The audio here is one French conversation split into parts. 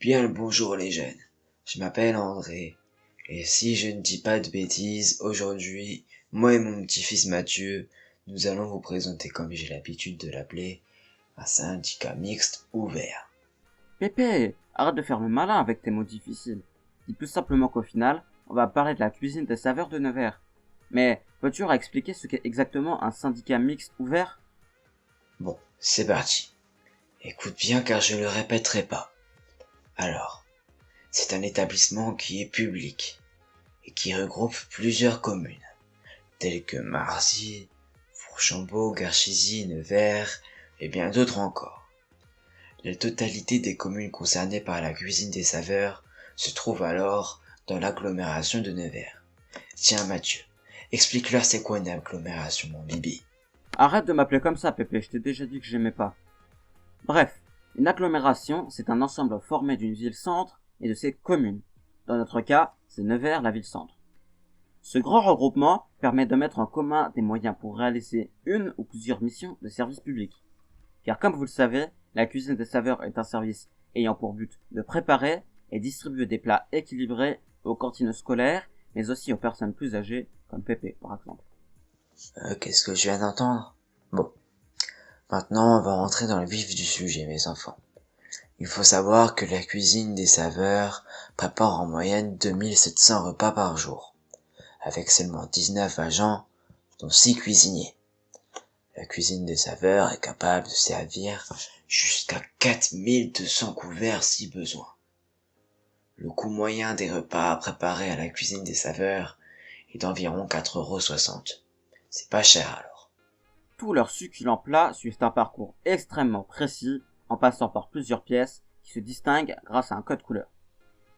Bien le bonjour les jeunes, je m'appelle André, et si je ne dis pas de bêtises, aujourd'hui, moi et mon petit-fils Mathieu, nous allons vous présenter, comme j'ai l'habitude de l'appeler, un syndicat mixte ouvert. Pépé, arrête de faire le malin avec tes mots difficiles. Dis plus simplement qu'au final, on va parler de la cuisine des saveurs de Nevers. Mais peux-tu expliquer ce qu'est exactement un syndicat mixte ouvert? Bon, c'est parti. Écoute bien car je ne le répéterai pas. Alors, c'est un établissement qui est public et qui regroupe plusieurs communes, telles que Marzy, Fourchambault, Garchizy, Nevers et bien d'autres encore. La totalité des communes concernées par la cuisine des saveurs se trouve alors dans l'agglomération de Nevers. Tiens Mathieu, explique-leur c'est quoi une agglomération mon bibi. Arrête de m'appeler comme ça, Pépé, je t'ai déjà dit que j'aimais pas. Bref, une agglomération, c'est un ensemble formé d'une ville-centre et de ses communes. Dans notre cas, c'est Nevers, la ville-centre. Ce grand regroupement permet de mettre en commun des moyens pour réaliser une ou plusieurs missions de service public. Car comme vous le savez, la cuisine des saveurs est un service ayant pour but de préparer et distribuer des plats équilibrés aux cantines scolaires, mais aussi aux personnes plus âgées, comme Pépé par exemple. Qu'est-ce que je viens d'entendre? Bon, maintenant on va rentrer dans le vif du sujet mes enfants. Il faut savoir que la cuisine des saveurs prépare en moyenne 2700 repas par jour, avec seulement 19 agents, dont 6 cuisiniers. La cuisine des saveurs est capable de servir jusqu'à 4200 couverts si besoin. Le coût moyen des repas préparés à la cuisine des saveurs est d'environ 4,60 €. C'est pas cher alors. Tous leurs succulents plats suivent un parcours extrêmement précis en passant par plusieurs pièces qui se distinguent grâce à un code couleur.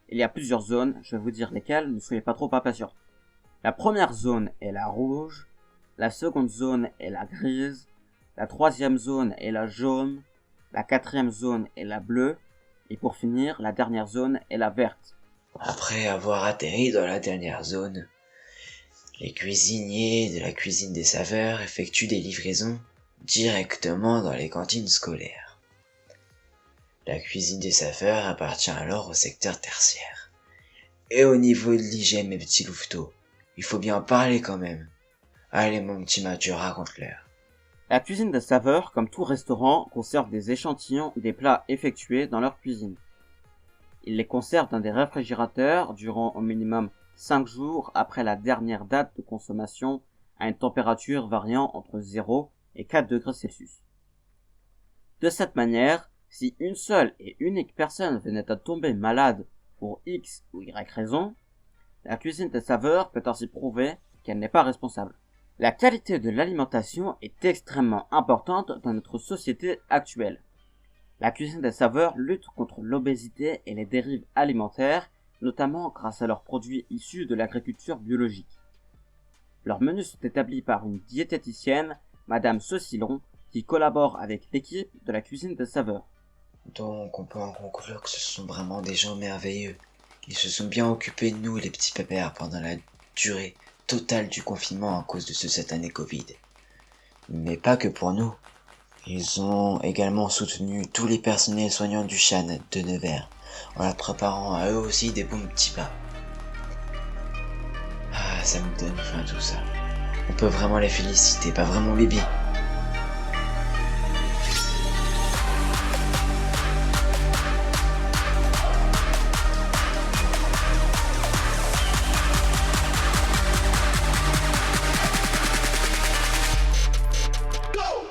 Il y a plusieurs zones, je vais vous dire lesquelles, ne soyez pas trop impatients. La première zone est la rouge, la seconde zone est la grise, la troisième zone est la jaune, la quatrième zone est la bleue, et pour finir, la dernière zone est la verte. Après avoir atterri dans la dernière zone, les cuisiniers de la cuisine des saveurs effectuent des livraisons directement dans les cantines scolaires. La cuisine des saveurs appartient alors au secteur tertiaire. Et au niveau de l'hygiène, mes petits louveteaux, il faut bien en parler quand même. Allez mon petit Mathieu, raconte-leur. La cuisine des saveurs, comme tout restaurant, conserve des échantillons des plats effectués dans leur cuisine. Ils les conservent dans des réfrigérateurs durant au minimum 5 jours après la dernière date de consommation à une température variant entre 0 et 4 degrés Celsius. De cette manière, si une seule et unique personne venait à tomber malade pour X ou Y raison, la cuisine des saveurs peut ainsi prouver qu'elle n'est pas responsable. La qualité de l'alimentation est extrêmement importante dans notre société actuelle. La cuisine des saveurs lutte contre l'obésité et les dérives alimentaires, notamment grâce à leurs produits issus de l'agriculture biologique. Leurs menus sont établis par une diététicienne, Madame Saucillon, qui collabore avec l'équipe de la cuisine des saveurs. Donc on peut en conclure que ce sont vraiment des gens merveilleux. Ils se sont bien occupés de nous les petits pépères pendant la durée totale du confinement à cause de cette année Covid. Mais pas que pour nous. Ils ont également soutenu tous les personnels soignants du CHAN de Nevers, en leur préparant à eux aussi des bons petits plats. Ah, ça me donne faim tout ça. On peut vraiment les féliciter, pas vraiment Bibi?